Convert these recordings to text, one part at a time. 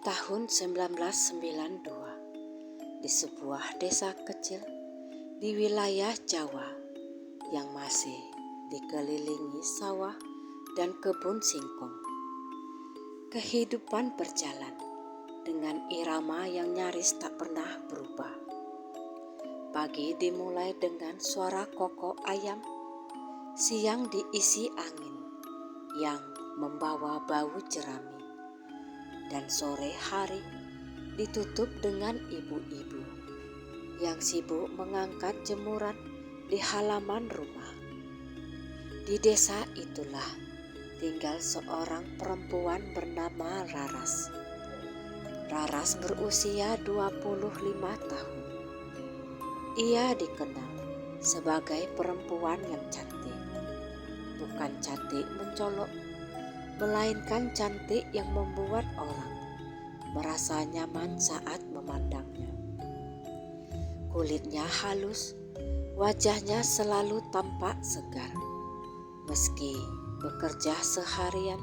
tahun 1992, di sebuah desa kecil di wilayah Jawa yang masih dikelilingi sawah dan kebun singkong. Kehidupan berjalan dengan irama yang nyaris tak pernah berubah. Pagi dimulai dengan suara kokok ayam, siang diisi angin yang membawa bau jerami, dan sore hari ditutup dengan ibu-ibu yang sibuk mengangkat jemuran di halaman rumah. Di desa itulah tinggal seorang perempuan bernama Raras. Raras berusia 25 tahun. Ia dikenal sebagai perempuan yang cantik. Bukan cantik mencolok, melainkan cantik yang membuat orang merasa nyaman saat memandangnya. Kulitnya halus, wajahnya selalu tampak segar. Meski bekerja seharian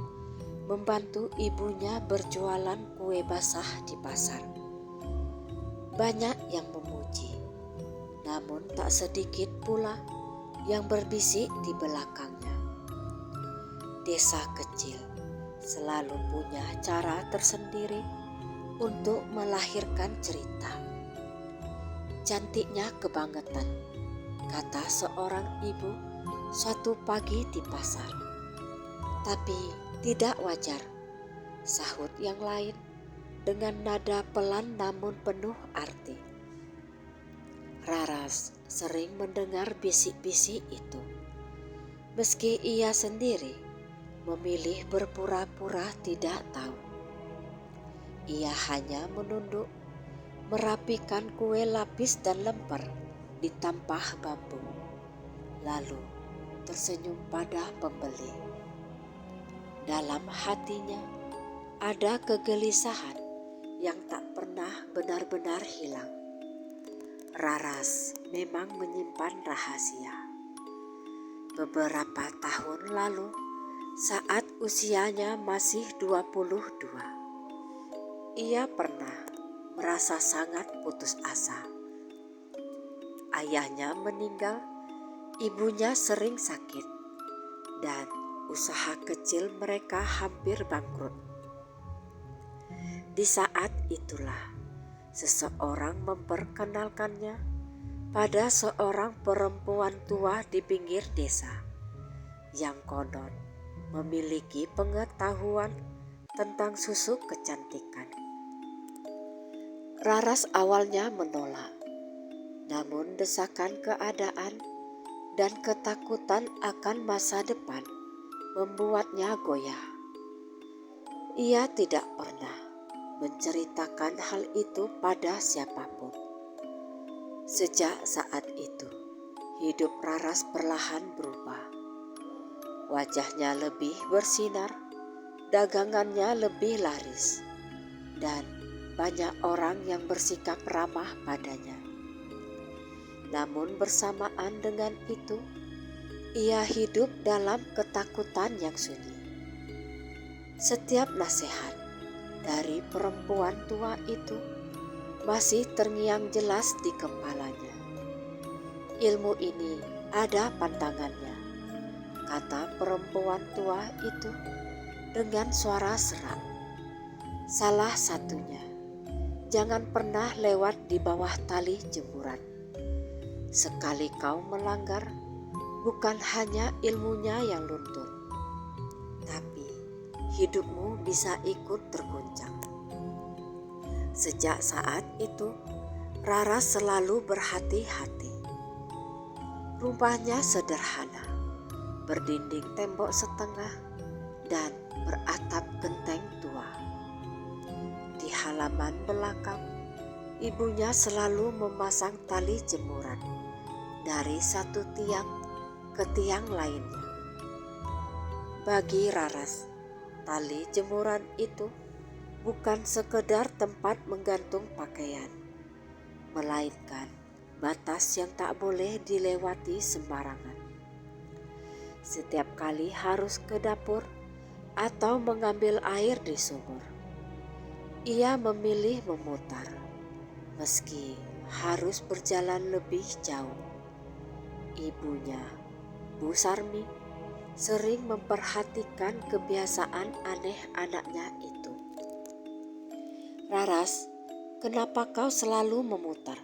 membantu ibunya berjualan kue basah di pasar. Banyak yang memuji, namun tak sedikit pula yang berbisik di belakangnya. Desa kecil selalu punya cara tersendiri untuk melahirkan cerita. Cantiknya kebangetan, kata seorang ibu suatu pagi di pasar. Tapi tidak wajar, sahut yang lain dengan nada pelan namun penuh arti. Raras sering mendengar bisik-bisik itu, meski ia sendiri memilih berpura-pura tidak tahu. Ia hanya menunduk, merapikan kue lapis dan lemper di tampah bambu, lalu tersenyum pada pembeli. Dalam hatinya ada kegelisahan yang tak pernah benar-benar hilang. Raras memang menyimpan rahasia. Beberapa tahun lalu, saat usianya masih 22, ia pernah merasa sangat putus asa. Ayahnya meninggal, ibunya sering sakit, dan usaha kecil mereka hampir bangkrut. Di saat itulah seseorang memperkenalkannya pada seorang perempuan tua di pinggir desa yang konon memiliki pengetahuan tentang susu kecantikan. Raras awalnya menolak, namun desakan keadaan dan ketakutan akan masa depan membuatnya goyah. Ia tidak pernah menceritakan hal itu pada siapapun. Sejak saat itu, hidup Raras perlahan berubah. Wajahnya lebih bersinar, dagangannya lebih laris, dan banyak orang yang bersikap ramah padanya. Namun bersamaan dengan itu, ia hidup dalam ketakutan yang sunyi. Setiap nasihat dari perempuan tua itu masih terngiang jelas di kepalanya. Ilmu ini ada pantangannya, kata perempuan tua itu dengan suara serak. Salah satunya, jangan pernah lewat di bawah tali jemuran. Sekali kau melanggar, bukan hanya ilmunya yang luntur, tapi hidupmu bisa ikut terguncang. Sejak saat itu, Raras selalu berhati-hati. Rumahnya sederhana, berdinding tembok setengah, dan beratap genteng tua. Di halaman belakang, ibunya selalu memasang tali jemuran dari satu tiang ke tiang lainnya. Bagi Raras, tali jemuran itu bukan sekedar tempat menggantung pakaian, melainkan batas yang tak boleh dilewati sembarangan. Setiap kali harus ke dapur atau mengambil air di sumur, Ia memilih memutar, meski harus berjalan lebih jauh. Ibunya, Bu Sarmi, sering memperhatikan kebiasaan aneh anaknya itu. "Raras, kenapa kau selalu memutar?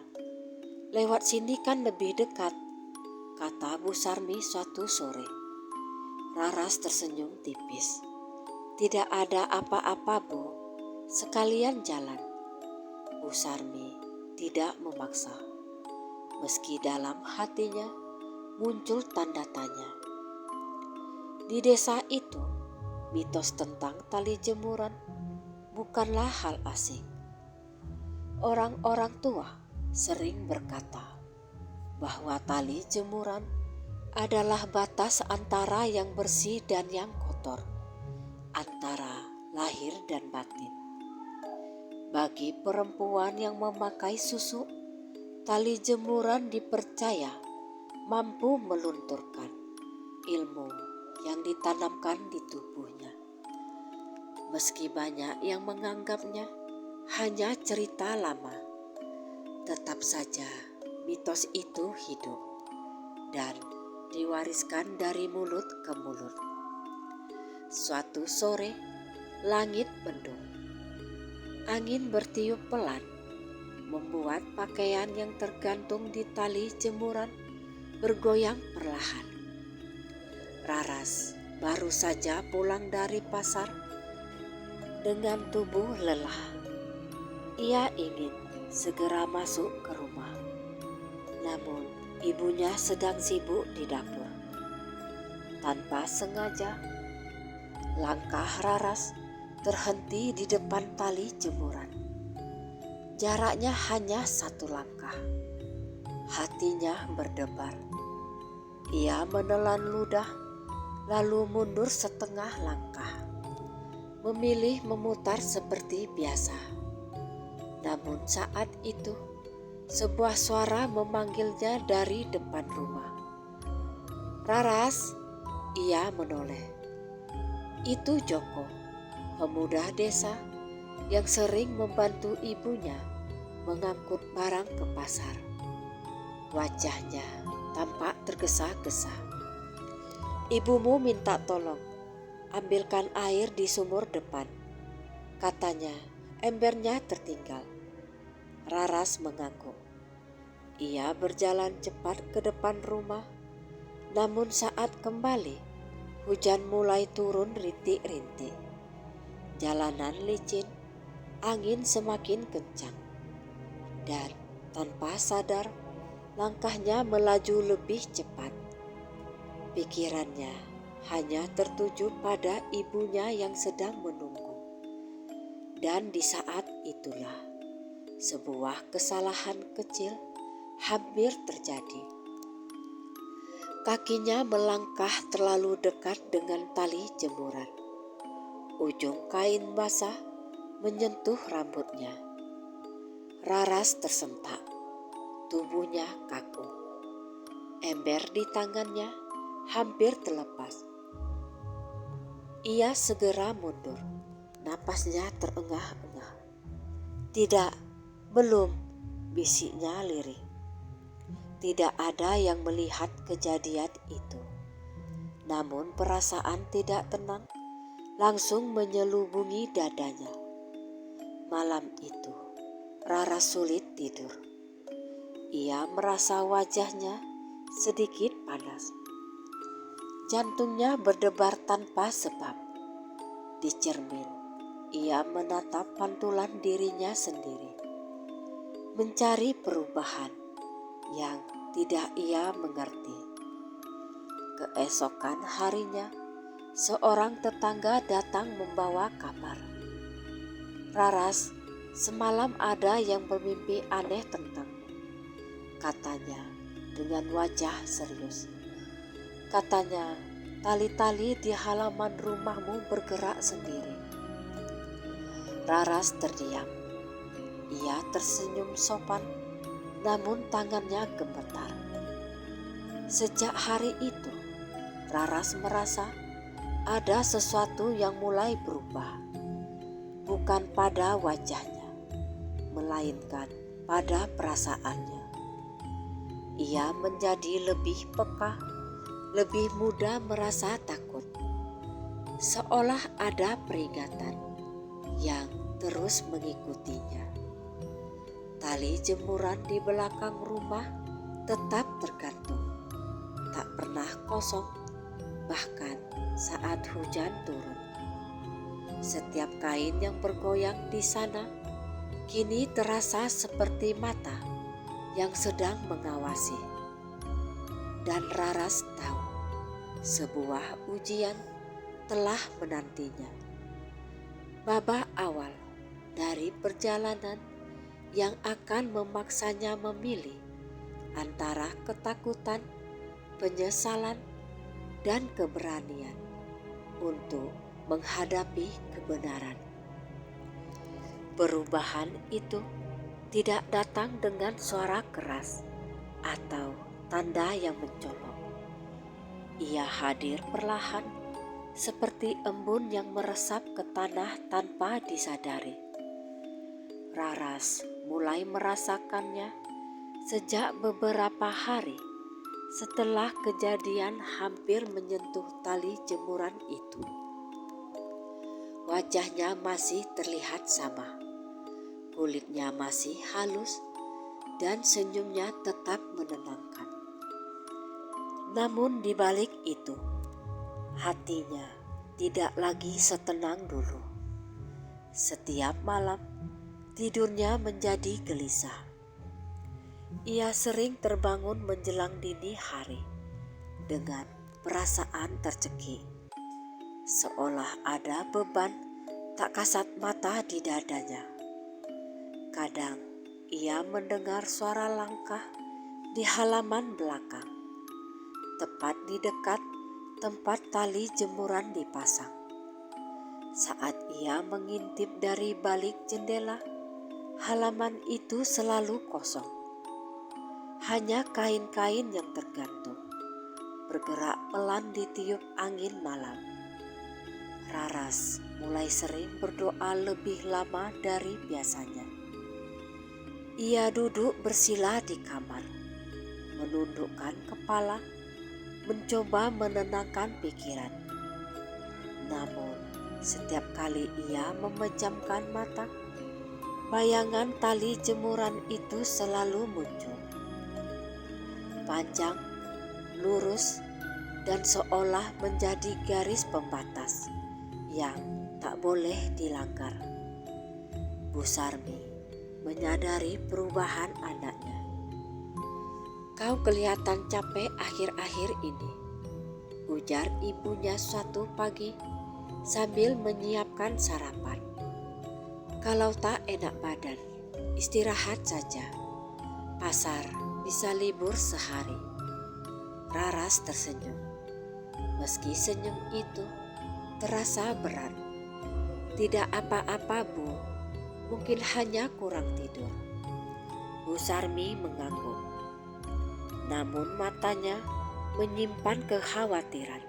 Lewat sini kan lebih dekat," kata Bu Sarmi suatu sore. Raras tersenyum tipis. "Tidak ada apa-apa, Bu. Sekalian jalan." Bu Sarmi tidak memaksa, meski dalam hatinya muncul tanda tanya. Di desa itu, mitos tentang tali jemuran bukanlah hal asing. Orang-orang tua sering berkata bahwa tali jemuran adalah batas antara yang bersih dan yang kotor, antara lahir dan batin. Bagi perempuan yang memakai susu, tali jemuran dipercaya mampu melunturkan ilmu yang ditanamkan di tubuhnya. Meski banyak yang menganggapnya hanya cerita lama, tetap saja mitos itu hidup dan diwariskan dari mulut ke mulut. Suatu sore, langit mendung. Angin bertiup pelan, membuat pakaian yang tergantung di tali jemuran bergoyang perlahan. Raras baru saja pulang dari pasar dengan tubuh lelah. Ia ingin segera masuk ke rumah, namun ibunya sedang sibuk di dapur. Tanpa sengaja, langkah Raras terhenti di depan tali jemuran. Jaraknya hanya 1 langkah. Hatinya berdebar. Ia menelan ludah, lalu mundur setengah langkah. Memilih memutar seperti biasa. Namun saat itu, sebuah suara memanggilnya dari depan rumah. "Raras!" Ia menoleh. Itu Joko, pemuda desa yang sering membantu ibunya mengangkut barang ke pasar. Wajahnya tampak tergesa-gesa. "Ibumu minta tolong, ambilkan air di sumur depan," katanya. "Embernya tertinggal." Raras mengangguk. Ia berjalan cepat ke depan rumah, namun saat kembali, hujan mulai turun rintik-rintik. Jalanan licin, angin semakin kencang, dan tanpa sadar langkahnya melaju lebih cepat. Pikirannya hanya tertuju pada ibunya yang sedang menunggu. Dan di saat itulah sebuah kesalahan kecil hampir terjadi. Kakinya melangkah terlalu dekat dengan tali jemuran. Ujung kain basah menyentuh rambutnya. Raras tersentak, tubuhnya kaku. Ember di tangannya hampir terlepas. Ia segera mundur, napasnya terengah-engah. "Tidak, belum," bisiknya lirih. Tidak ada yang melihat kejadian itu. Namun perasaan tidak tenang langsung menyelubungi dadanya. Malam itu, Raras sulit tidur. Ia merasa wajahnya sedikit panas. Jantungnya berdebar tanpa sebab. Di cermin, ia menatap pantulan dirinya sendiri, mencari perubahan yang tidak ia mengerti. Keesokan harinya, seorang tetangga datang membawa kabar. "Raras, semalam ada yang bermimpi aneh tentangmu," katanya dengan wajah serius. "Katanya tali-tali di halaman rumahmu bergerak sendiri." Raras terdiam. Ia tersenyum sopan, namun tangannya gemetar. Sejak hari itu, Raras merasa ada sesuatu yang mulai berubah. bukan pada wajahnya, melainkan pada perasaannya. Ia menjadi lebih peka, lebih mudah merasa takut, seolah ada peringatan yang terus mengikutinya. Tali jemuran di belakang rumah tetap tergantung, tak pernah kosong, bahkan saat hujan turun. Setiap kain yang bergoyang di sana kini terasa seperti mata yang sedang mengawasi. Dan Raras tahu sebuah ujian telah menantinya. Babak awal dari perjalanan yang akan memaksanya memilih antara ketakutan, penyesalan, dan keberanian untuk menghadapi kebenaran. Perubahan itu tidak datang dengan suara keras atau tanda yang mencolok. Ia hadir perlahan, seperti embun yang meresap ke tanah tanpa disadari. Raras mulai merasakannya sejak beberapa hari setelah kejadian hampir menyentuh tali jemuran itu. Wajahnya masih terlihat sama, kulitnya masih halus, dan senyumnya tetap menenangkan. Namun di balik itu, hatinya tidak lagi setenang dulu. Setiap malam, tidurnya menjadi gelisah. Ia sering terbangun menjelang dini hari dengan perasaan tercekik, seolah ada beban tak kasat mata di dadanya. Kadang ia mendengar suara langkah di halaman belakang, tepat di dekat tempat tali jemuran dipasang. Saat ia mengintip dari balik jendela, halaman itu selalu kosong. Hanya kain-kain yang tergantung, bergerak pelan ditiup angin malam. Raras mulai sering berdoa lebih lama dari biasanya. Ia duduk bersila di kamar, menundukkan kepala, mencoba menenangkan pikiran. Namun, setiap kali ia memejamkan mata, bayangan tali jemuran itu selalu muncul. Panjang, lurus, dan seolah menjadi garis pembatas yang tak boleh dilanggar. Bu Sarmi menyadari perubahan anaknya. "Kau kelihatan capek akhir-akhir ini," ujar ibunya suatu pagi sambil menyiapkan sarapan. "Kalau tak enak badan, istirahat saja. Pasar bisa libur sehari." Raras tersenyum. Meski senyum itu terasa berat. "Tidak apa-apa, Bu. Mungkin hanya kurang tidur." Bu Sarmi mengangguk. Namun matanya menyimpan kekhawatiran.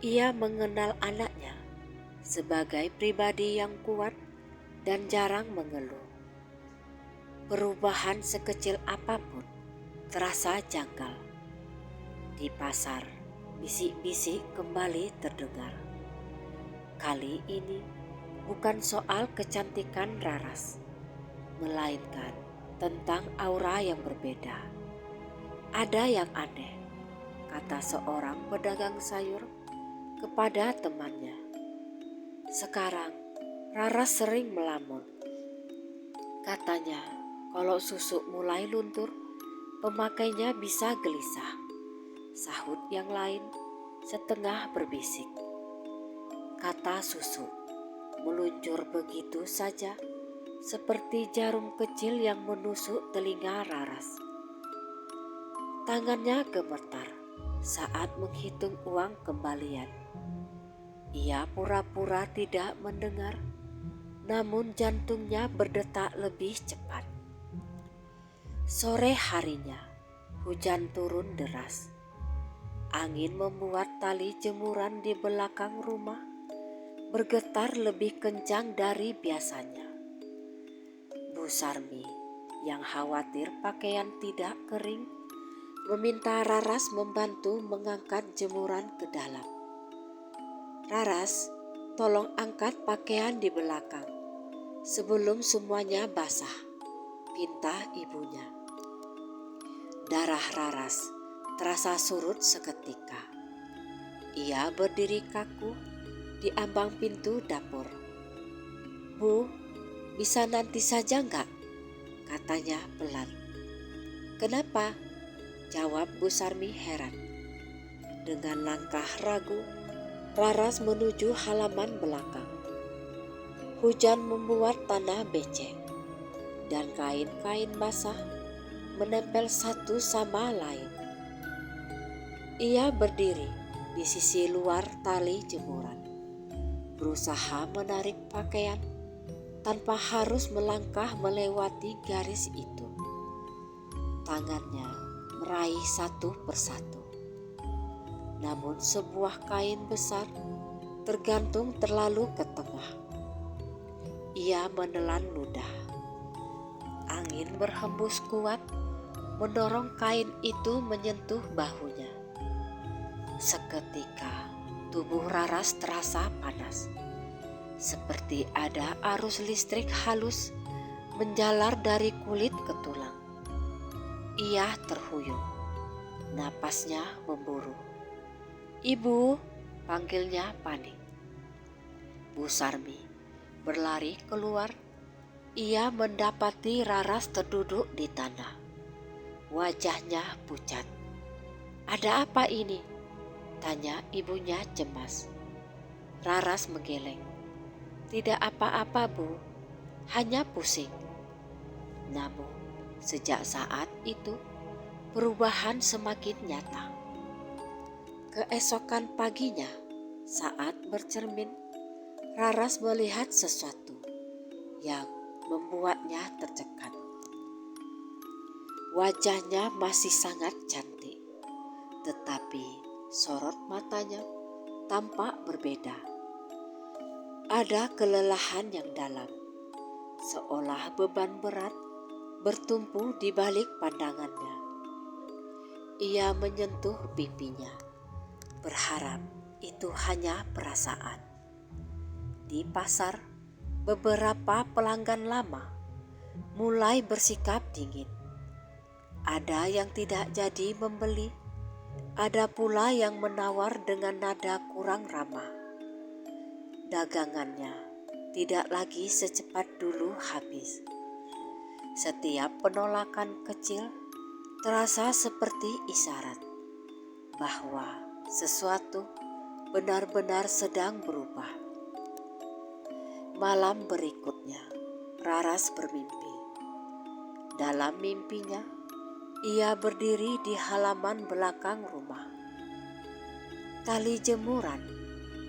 Ia mengenal anaknya sebagai pribadi yang kuat dan jarang mengeluh. Perubahan sekecil apapun terasa janggal. Di pasar, bisik-bisik kembali terdengar. Kali ini bukan soal kecantikan Raras, melainkan tentang aura yang berbeda. "Ada yang aneh," kata seorang pedagang sayur kepada temannya. Sekarang Raras sering melamun. Katanya, kalau susuk mulai luntur, pemakainya bisa gelisah. Sahut yang lain setengah berbisik. Kata susuk meluncur begitu saja, seperti jarum kecil yang menusuk telinga Raras. Tangannya gemetar saat menghitung uang kembalian. Ia pura-pura tidak mendengar, namun jantungnya berdetak lebih cepat. Sore harinya, hujan turun deras. Angin membuat tali jemuran di belakang rumah bergetar lebih kencang dari biasanya. Bu Sarmi yang khawatir pakaian tidak kering meminta Raras membantu mengangkat jemuran ke dalam. "Raras, tolong angkat pakaian di belakang sebelum semuanya basah," pinta ibunya. Darah Raras terasa surut seketika. Ia berdiri kaku di ambang pintu dapur. "Bu, bisa nanti saja enggak?" katanya pelan. "Kenapa?" jawab Bu Sarmi heran. Dengan langkah ragu, Raras menuju halaman belakang. Hujan membuat tanah becek dan kain-kain basah menempel satu sama lain. Ia berdiri di sisi luar tali jemuran, berusaha menarik pakaian tanpa harus melangkah melewati garis itu. Tangannya meraih satu persatu. Namun sebuah kain besar tergantung terlalu ke tengah. Ia menelan ludah. Angin berhembus kuat mendorong kain itu menyentuh bahunya. Seketika tubuh Raras terasa panas, seperti ada arus listrik halus menjalar dari kulit ke tulang. Ia terhuyung, napasnya memburu. "Ibu," panggilnya panik. Bu Sarmi berlari keluar. Ia mendapati Raras terduduk di tanah. Wajahnya pucat. "Ada apa ini?" tanya ibunya cemas. Raras menggeleng. "Tidak apa-apa, Bu, hanya pusing." Namun sejak saat itu perubahan semakin nyata. Keesokan paginya, saat bercermin, Raras melihat sesuatu yang membuatnya tercekat. Wajahnya masih sangat cantik, tetapi sorot matanya tampak berbeda. Ada kelelahan yang dalam, seolah beban berat bertumpu di balik pandangannya. Ia menyentuh pipinya, berharap itu hanya perasaan. Di pasar, beberapa pelanggan lama mulai bersikap dingin. Ada yang tidak jadi membeli, ada pula yang menawar dengan nada kurang ramah. Dagangannya tidak lagi secepat dulu habis. Setiap penolakan kecil terasa seperti isyarat bahwa sesuatu benar-benar sedang berubah. Malam berikutnya, Raras bermimpi. Dalam mimpinya, ia berdiri di halaman belakang rumah. Tali jemuran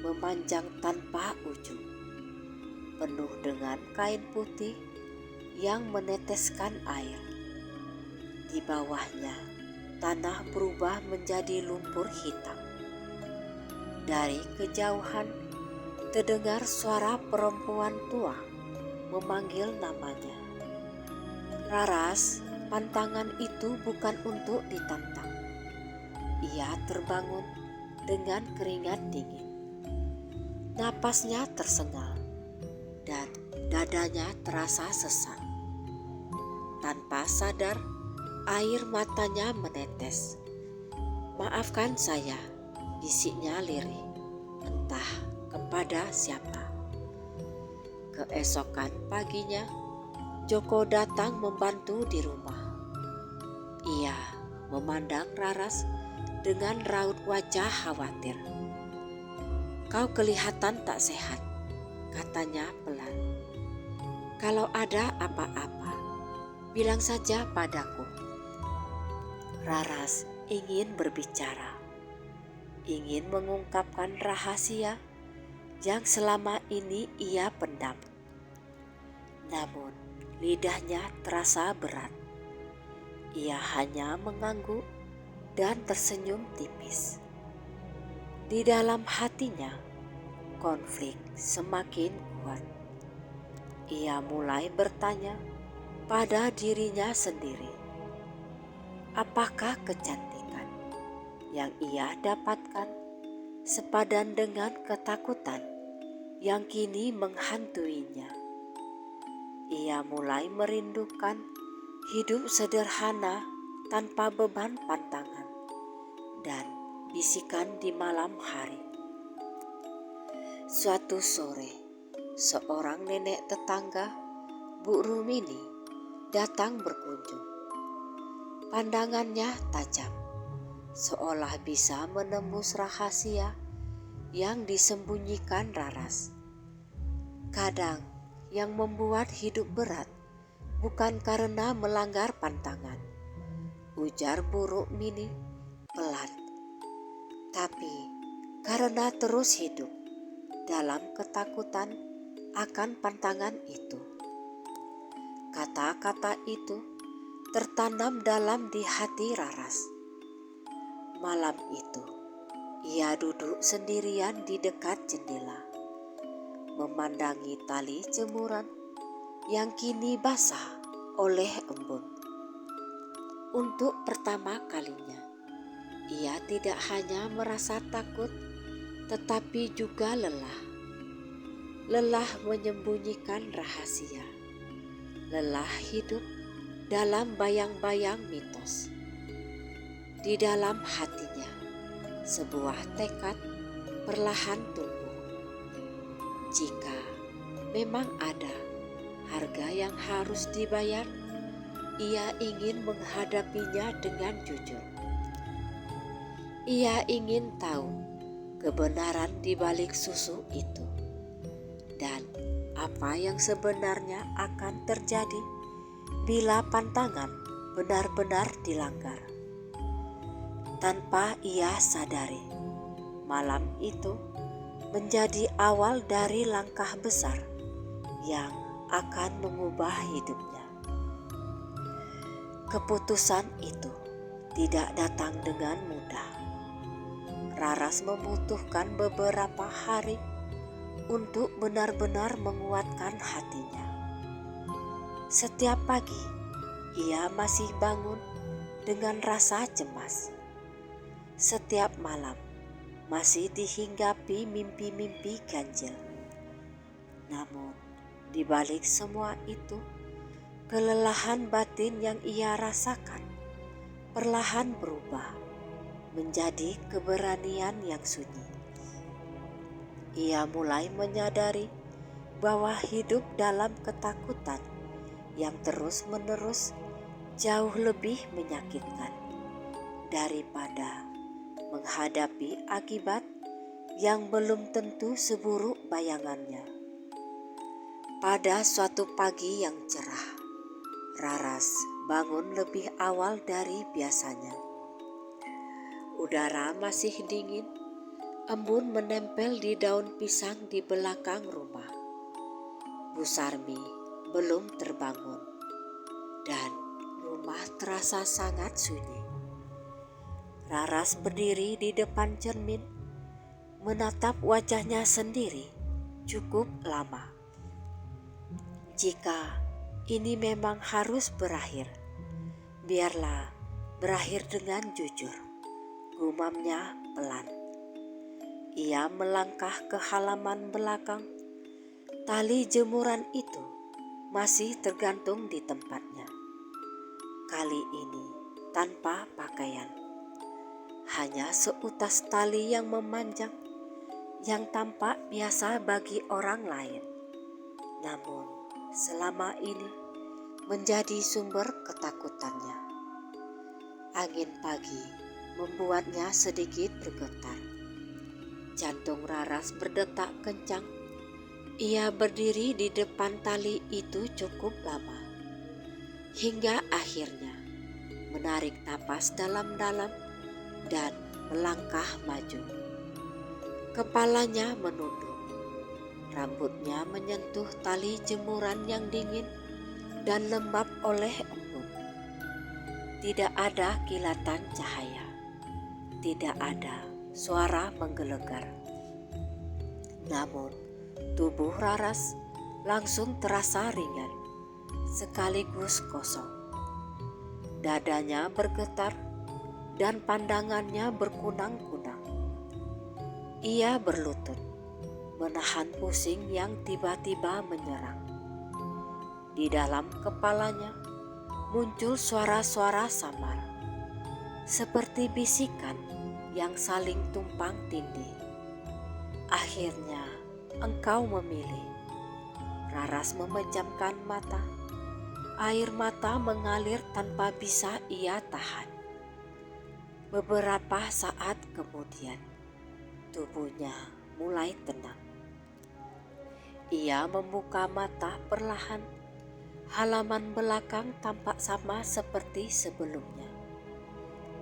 memanjang tanpa ujung, penuh dengan kain putih yang meneteskan air. Di bawahnya, tanah berubah menjadi lumpur hitam. Dari kejauhan, terdengar suara perempuan tua memanggil namanya. Raras, pantangan itu bukan untuk ditantang. Ia terbangun dengan keringat dingin. Napasnya tersengal dan dadanya terasa sesak. Tanpa sadar, air matanya menetes. "Maafkan saya," bisiknya lirih, entah kepada siapa. Keesokan paginya, Joko datang membantu di rumah. Ia memandang Raras dengan raut wajah khawatir. "Kau kelihatan tak sehat," katanya pelan. "Kalau ada apa-apa, bilang saja padaku." Raras ingin berbicara, ingin mengungkapkan rahasia yang selama ini ia pendam. Namun lidahnya terasa berat. Ia hanya mengangguk dan tersenyum tipis. Di dalam hatinya, konflik semakin kuat. Ia mulai bertanya pada dirinya sendiri, apakah kecantikan yang ia dapatkan sepadan dengan ketakutan yang kini menghantuinya. Ia mulai merindukan hidup sederhana tanpa beban pantangan dan bisikan di malam hari. Suatu sore, seorang nenek tetangga, Bu Rumini, datang berkunjung. Pandangannya tajam, seolah bisa menembus rahasia yang disembunyikan Raras. Kadang yang membuat hidup berat bukan karena melanggar pantangan, ujar Bu Rumini pelan, tapi karena terus hidup dalam ketakutan akan pantangan itu. Kata-kata itu tertanam dalam di hati Raras. Malam itu, ia duduk sendirian di dekat jendela, memandangi tali jemuran yang kini basah oleh embun. Untuk pertama kalinya, ia tidak hanya merasa takut, tetapi juga lelah. Lelah menyembunyikan rahasia, lelah hidup dalam bayang-bayang mitos. Di dalam hatinya, sebuah tekad perlahan tumbuh. Jika memang ada harga yang harus dibayar, ia ingin menghadapinya dengan jujur. Ia ingin tahu kebenaran di balik susu itu, dan apa yang sebenarnya akan terjadi bila pantangan benar-benar dilanggar. Tanpa ia sadari, malam itu menjadi awal dari langkah besar yang akan mengubah hidupnya. Keputusan itu tidak datang dengan mudah. Raras membutuhkan beberapa hari untuk benar-benar menguatkan hatinya. Setiap pagi, ia masih bangun dengan rasa cemas. Setiap malam, masih dihinggapi mimpi-mimpi ganjil. Namun, di balik semua itu, kelelahan batin yang ia rasakan perlahan berubah menjadi keberanian yang sunyi. Ia mulai menyadari bahwa hidup dalam ketakutan yang terus-menerus jauh lebih menyakitkan daripada menghadapi akibat yang belum tentu seburuk bayangannya. Pada suatu pagi yang cerah, Raras bangun lebih awal dari biasanya. Udara masih dingin, embun menempel di daun pisang di belakang rumah. Bu Sarmi belum terbangun, dan rumah terasa sangat sunyi. Raras berdiri di depan cermin, menatap wajahnya sendiri cukup lama. Jika ini memang harus berakhir, biarlah berakhir dengan jujur, gumamnya pelan. Ia melangkah ke halaman belakang. Tali jemuran itu masih tergantung di tempatnya. Kali ini tanpa pakaian. Hanya seutas tali yang memanjang, yang tampak biasa bagi orang lain, namun selama ini menjadi sumber ketakutannya. Angin pagi membuatnya sedikit bergetar. Jantung Raras berdetak kencang. Ia berdiri di depan tali itu cukup lama, hingga akhirnya menarik napas dalam-dalam dan melangkah maju. Kepalanya menunduk, rambutnya menyentuh tali jemuran yang dingin dan lembab oleh embun. Tidak ada kilatan cahaya, tidak ada suara menggelegar. Namun tubuh Raras langsung terasa ringan, sekaligus kosong. Dadanya bergetar dan pandangannya berkunang-kunang. Ia berlutut, menahan pusing yang tiba-tiba menyerang. Di dalam kepalanya muncul suara-suara samar, seperti bisikan yang saling tumpang tindih. Akhirnya engkau memilih. Raras memejamkan mata. Air mata mengalir tanpa bisa ia tahan. Beberapa saat kemudian, tubuhnya mulai tenang. Ia membuka mata perlahan. Halaman belakang tampak sama seperti sebelumnya.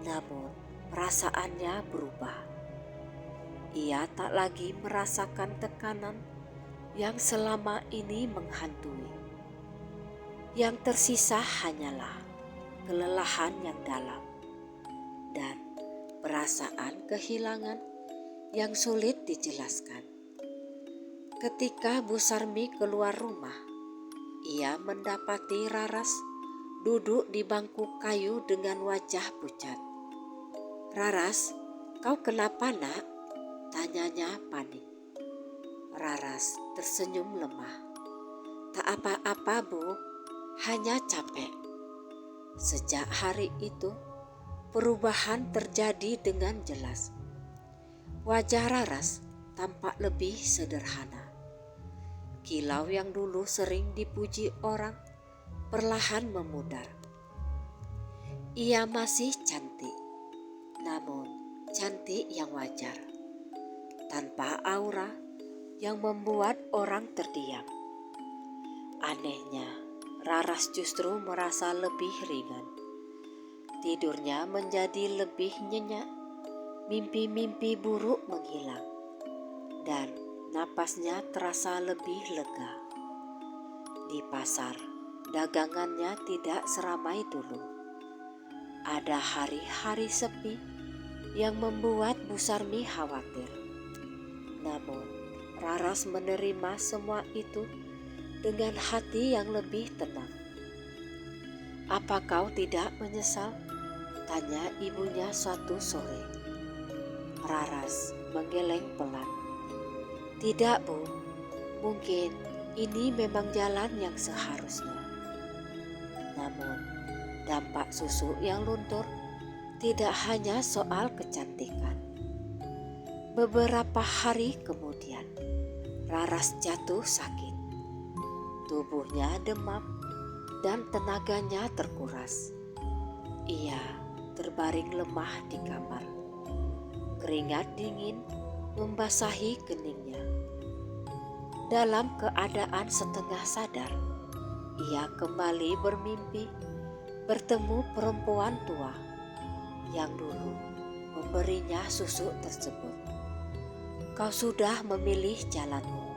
Namun perasaannya berubah. Ia tak lagi merasakan tekanan yang selama ini menghantui. Yang tersisa hanyalah kelelahan yang dalam dan perasaan kehilangan yang sulit dijelaskan. Ketika Bu Sarmi keluar rumah, ia mendapati Raras duduk di bangku kayu dengan wajah pucat. "Raras, kau kenapa nak?" tanyanya panik. Raras tersenyum lemah. "Tak apa-apa Bu, hanya capek." Sejak hari itu, perubahan terjadi dengan jelas. Wajah Raras tampak lebih sederhana. Kilau yang dulu sering dipuji orang perlahan memudar. Ia masih cantik, namun cantik yang wajar, tanpa aura yang membuat orang terdiam. Anehnya, Raras justru merasa lebih ringan. Tidurnya menjadi lebih nyenyak, mimpi-mimpi buruk menghilang, dan napasnya terasa lebih lega. Di pasar, dagangannya tidak seramai dulu. Ada hari-hari sepi yang membuat Bu Sarmi khawatir. Namun, Raras menerima semua itu dengan hati yang lebih tenang. "Apa kau tidak menyesal?" tanya ibunya suatu sore. Raras menggeleng pelan. "Tidak Bu, mungkin ini memang jalan yang seharusnya." Namun dampak susu yang luntur tidak hanya soal kecantikan. Beberapa hari kemudian, Raras jatuh sakit. Tubuhnya demam dan tenaganya terkuras. Ia terbaring lemah di kamar. Keringat dingin membasahi keningnya. Dalam keadaan setengah sadar, ia kembali bermimpi bertemu perempuan tua yang dulu memberinya susu tersebut. "Kau sudah memilih jalanmu,"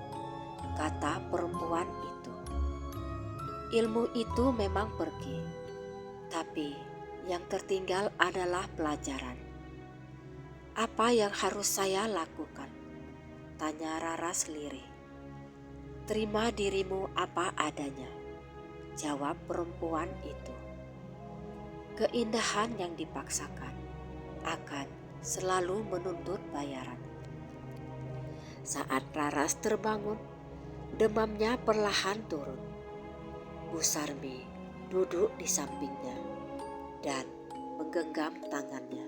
kata perempuan itu. "Ilmu itu memang pergi, tapi yang tertinggal adalah pelajaran." "Apa yang harus saya lakukan?" tanya Raras lirih. "Terima dirimu apa adanya," jawab perempuan itu. Keindahan yang dipaksakan akan selalu menuntut bayaran. Saat Raras terbangun, demamnya perlahan turun. Bu Sarmi duduk di sampingnya dan menggenggam tangannya.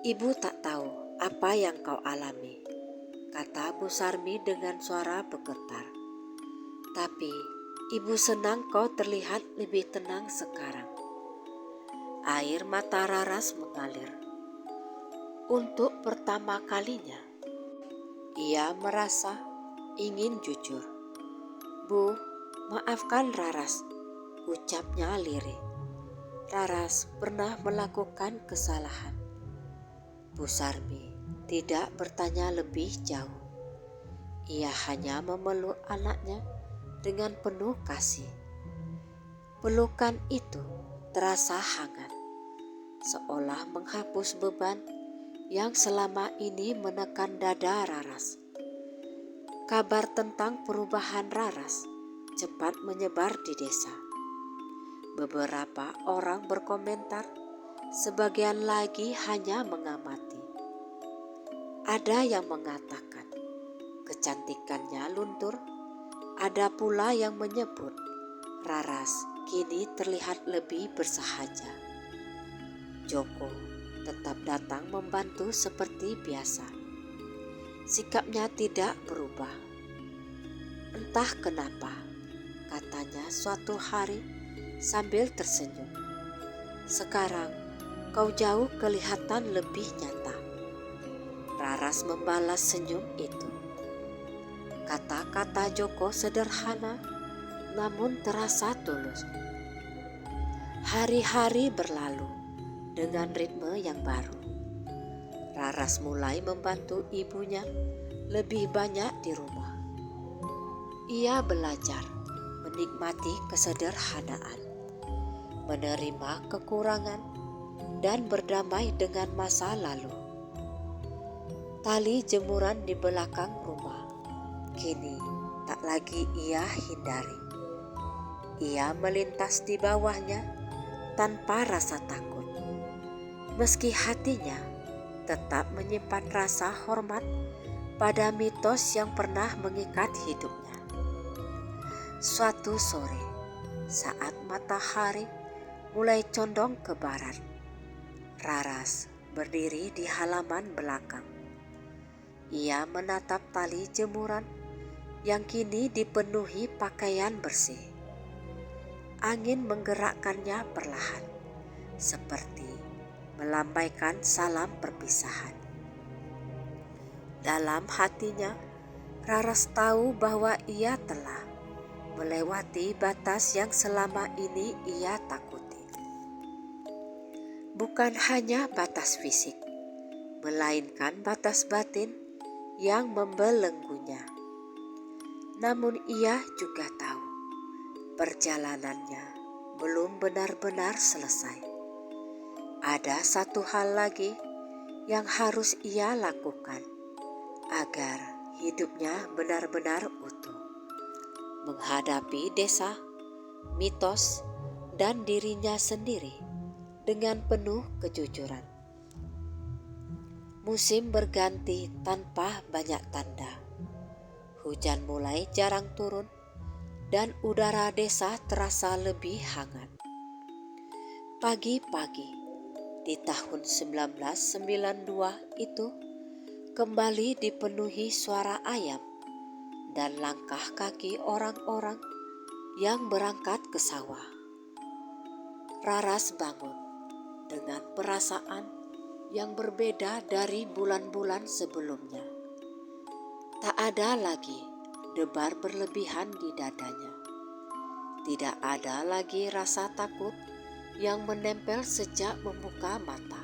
"Ibu tak tahu apa yang kau alami," kata Bu Sarmi dengan suara bergetar. "Tapi ibu senang kau terlihat lebih tenang sekarang." Air mata Raras mengalir. Untuk pertama kalinya, ia merasa ingin jujur. "Bu, maafkan Raras," ucapnya lirih. "Raras pernah melakukan kesalahan." Bu Sarmi tidak bertanya lebih jauh. Ia hanya memeluk anaknya dengan penuh kasih. Pelukan itu terasa hangat, seolah menghapus beban yang selama ini menekan dada Raras. kabar tentang perubahan Raras cepat menyebar di desa. Beberapa orang berkomentar, sebagian lagi hanya mengamati. Ada yang mengatakan kecantikannya luntur, ada pula yang menyebut Raras kini terlihat lebih bersahaja. Joko tetap datang membantu seperti biasa. Sikapnya tidak berubah. Entah kenapa, katanya suatu hari sambil tersenyum. Sekarang kau jauh kelihatan lebih nyata. Raras membalas senyum itu. Kata-kata Joko sederhana namun terasa tulus. Hari-hari berlalu dengan ritme yang baru. Raras mulai membantu ibunya lebih banyak di rumah. Ia belajar menikmati kesederhanaan, menerima kekurangan, dan berdamai dengan masa lalu. Tali jemuran di belakang rumah kini tak lagi ia hindari. Ia melintas di bawahnya tanpa rasa takut, meski hatinya tetap menyimpan rasa hormat pada mitos yang pernah mengikat hidupnya. Suatu sore, saat matahari mulai condong ke barat, Raras berdiri di halaman belakang. Ia menatap tali jemuran yang kini dipenuhi pakaian bersih. Angin menggerakkannya perlahan, seperti melambaikan salam perpisahan. Dalam hatinya, Raras tahu bahwa ia telah melewati batas yang selama ini ia takuti. Bukan hanya batas fisik, melainkan batas batin yang membelenggunya. Namun ia juga tahu perjalanannya belum benar-benar selesai. Ada satu hal lagi yang harus ia lakukan agar hidupnya benar-benar utuh. Menghadapi desa, mitos, dan dirinya sendiri dengan penuh kejujuran. Musim berganti tanpa banyak tanda. Hujan mulai jarang turun dan udara desa terasa lebih hangat. Pagi-pagi di tahun 1992 itu kembali dipenuhi suara ayam dan langkah kaki orang-orang yang berangkat ke sawah. Raras bangun dengan perasaan yang berbeda dari bulan-bulan sebelumnya. Tak ada lagi debar berlebihan di dadanya. Tidak ada lagi rasa takut yang menempel sejak membuka mata.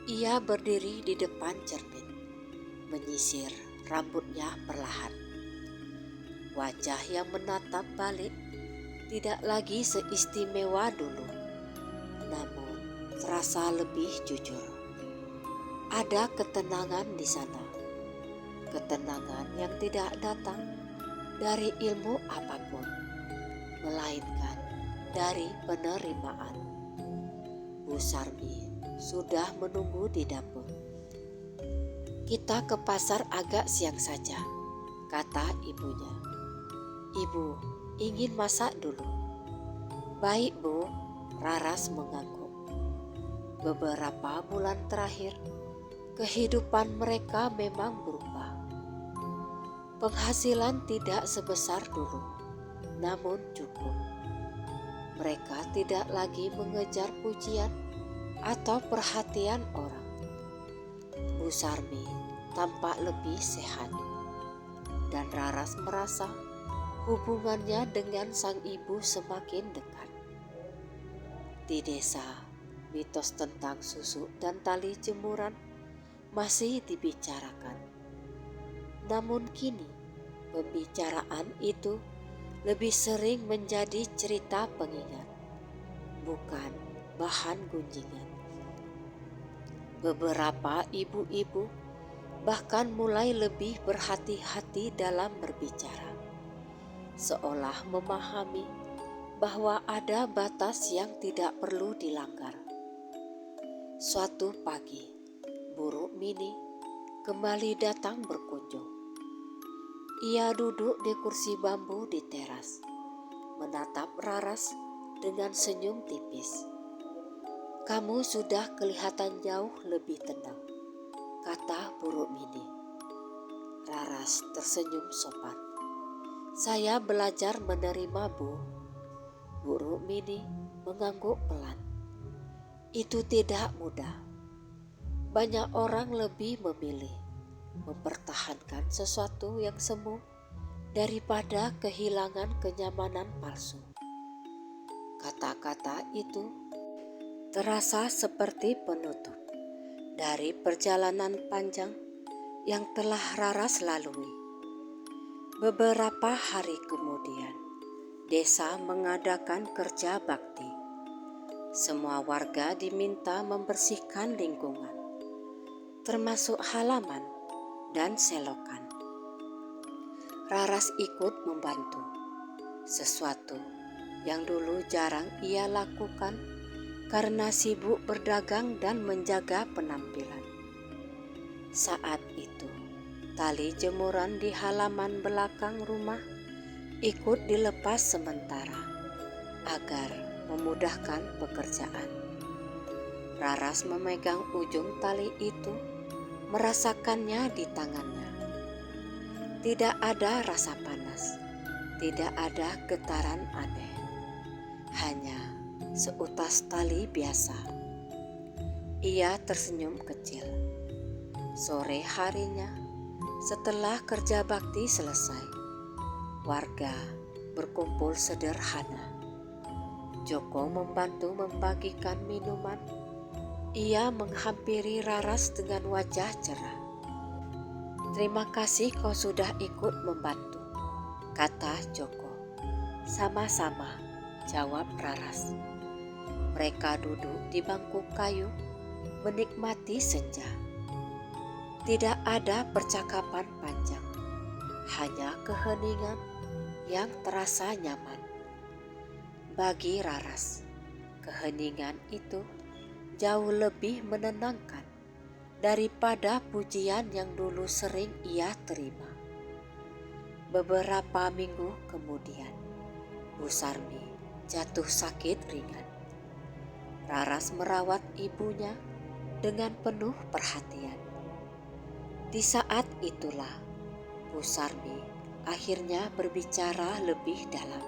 Ia berdiri di depan cermin, menyisir rambutnya perlahan. Wajah yang menatap balik tidak lagi seistimewa dulu, namun terasa lebih jujur. Ada ketenangan di sana, ketenangan yang tidak datang dari ilmu apapun, melainkan dari penerimaan. Bu Sarmi sudah menunggu di dapur. Kita ke pasar agak siang saja, kata ibunya. Ibu ingin masak dulu. Baik Bu, Raras mengangguk. Beberapa bulan terakhir, kehidupan mereka memang berubah. Penghasilan tidak sebesar dulu, namun cukup. Mereka tidak lagi mengejar pujian atau perhatian orang. Bu Sarmi tampak lebih sehat, dan Raras merasa hubungannya dengan sang ibu semakin dekat. Di desa, mitos tentang susu dan tali jemuran masih dibicarakan. Namun kini, pembicaraan itu lebih sering menjadi cerita pengingat, bukan bahan gunjingan. Beberapa ibu-ibu bahkan mulai lebih berhati-hati dalam berbicara, seolah memahami bahwa ada batas yang tidak perlu dilanggar. Suatu pagi, buruk Mini kembali datang berkunjung. Ia duduk di kursi bambu di teras, menatap Raras dengan senyum tipis. "Kamu sudah kelihatan jauh lebih tenang," kata buruk Mini. Raras tersenyum sopan. "Saya belajar menerima, Bu." Buruk Mini mengangguk pelan. "Itu tidak mudah. Banyak orang lebih memilih mempertahankan sesuatu yang semu daripada kehilangan kenyamanan palsu." Kata-kata itu terasa seperti penutup dari perjalanan panjang yang telah Raras lalui. Beberapa hari kemudian, desa mengadakan kerja bakti. Semua warga diminta membersihkan lingkungan, termasuk halaman dan selokan. Raras ikut membantu, sesuatu yang dulu jarang ia lakukan karena sibuk berdagang dan menjaga penampilan. Saat itu, tali jemuran di halaman belakang rumah ikut dilepas sementara agar memudahkan pekerjaan. Raras memegang ujung tali itu, merasakannya di tangannya. Tidak ada rasa panas, tidak ada getaran aneh, hanya seutas tali biasa. Ia tersenyum kecil. Sore harinya, setelah kerja bakti selesai, warga berkumpul sederhana. Joko membantu membagikan minuman. Ia menghampiri Raras dengan wajah cerah. "Terima kasih kau sudah ikut membantu," kata Joko. "Sama-sama," jawab Raras. Mereka duduk di bangku kayu, menikmati senja. Tidak ada percakapan panjang, hanya keheningan yang terasa nyaman. Bagi Raras, keheningan itu jauh lebih menenangkan daripada pujian yang dulu sering ia terima. Beberapa minggu kemudian, Bu Sarmi jatuh sakit ringan. Raras merawat ibunya dengan penuh perhatian. Di saat itulah Bu Sarmi akhirnya berbicara lebih dalam.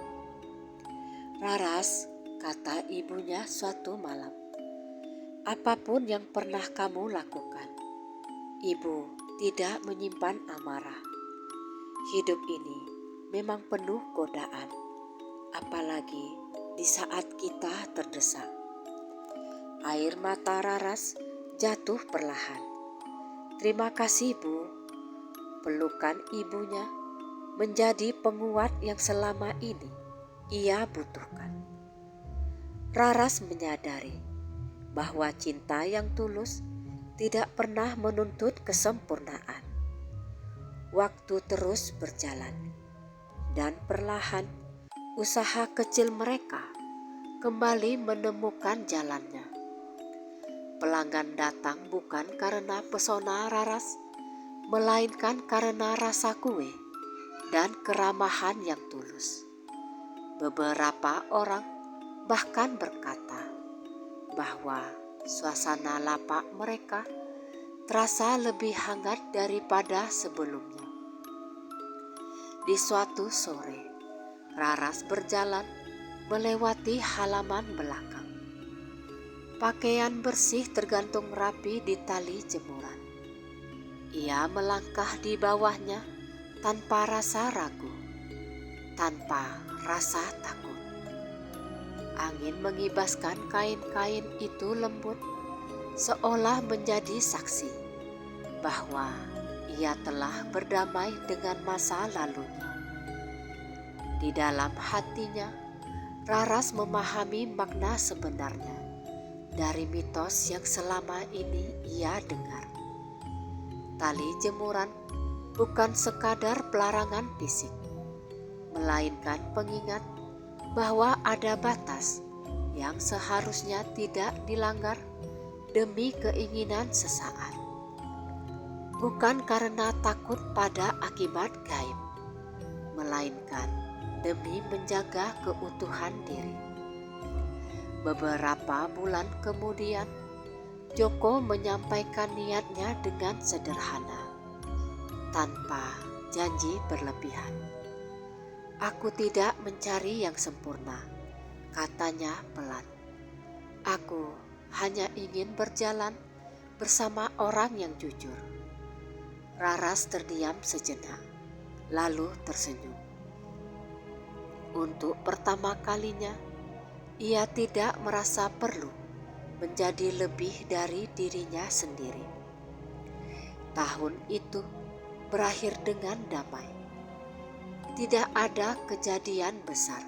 "Raras," kata ibunya suatu malam, "apapun yang pernah kamu lakukan, Ibu tidak menyimpan amarah. Hidup ini memang penuh godaan, apalagi di saat kita terdesak." Air mata Raras jatuh perlahan. "Terima kasih, Bu." Pelukan ibunya menjadi penguat yang selama ini ia butuhkan. Raras menyadari bahwa cinta yang tulus tidak pernah menuntut kesempurnaan. Waktu terus berjalan, dan perlahan usaha kecil mereka kembali menemukan jalannya. Pelanggan datang bukan karena pesona Raras, melainkan karena rasa kue dan keramahan yang tulus. Beberapa orang bahkan berkata bahwa suasana lapak mereka terasa lebih hangat daripada sebelumnya. Di suatu sore, Raras berjalan melewati halaman belakang. Pakaian bersih tergantung rapi di tali jemuran. Ia melangkah di bawahnya tanpa rasa ragu, tanpa rasa takut. Angin mengibaskan kain-kain itu lembut, seolah menjadi saksi bahwa ia telah berdamai dengan masa lalunya. Di dalam hatinya, Raras memahami makna sebenarnya dari mitos yang selama ini ia dengar. Tali jemuran bukan sekadar pelarangan fisik, melainkan pengingat bahwa ada batas yang seharusnya tidak dilanggar demi keinginan sesaat. Bukan karena takut pada akibat gaib, melainkan demi menjaga keutuhan diri. Beberapa bulan kemudian, Joko menyampaikan niatnya dengan sederhana, tanpa janji berlebihan. "Aku tidak mencari yang sempurna," katanya pelan. "Aku hanya ingin berjalan bersama orang yang jujur." Raras terdiam sejenak, lalu tersenyum. Untuk pertama kalinya, ia tidak merasa perlu menjadi lebih dari dirinya sendiri. Tahun itu berakhir dengan damai. Tidak ada kejadian besar,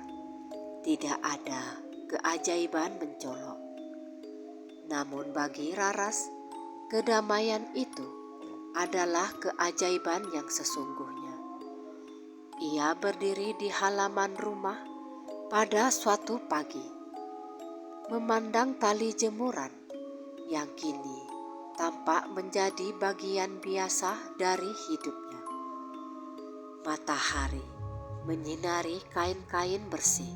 tidak ada keajaiban mencolok. Namun bagi Raras, kedamaian itu adalah keajaiban yang sesungguhnya. Ia berdiri di halaman rumah pada suatu pagi, memandang tali jemuran yang kini tampak menjadi bagian biasa dari hidupnya. Matahari menyinari kain-kain bersih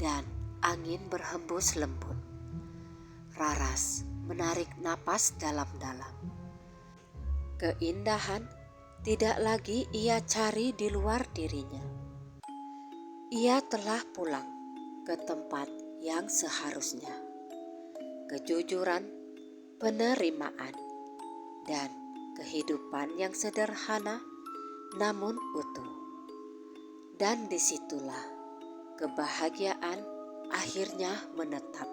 dan angin berhembus lembut. Raras menarik napas dalam-dalam. Keindahan tidak lagi ia cari di luar dirinya. Ia telah pulang ke tempat yang seharusnya. Kejujuran, penerimaan, dan kehidupan yang sederhana namun utuh. Dan disitulah kebahagiaan akhirnya menetap.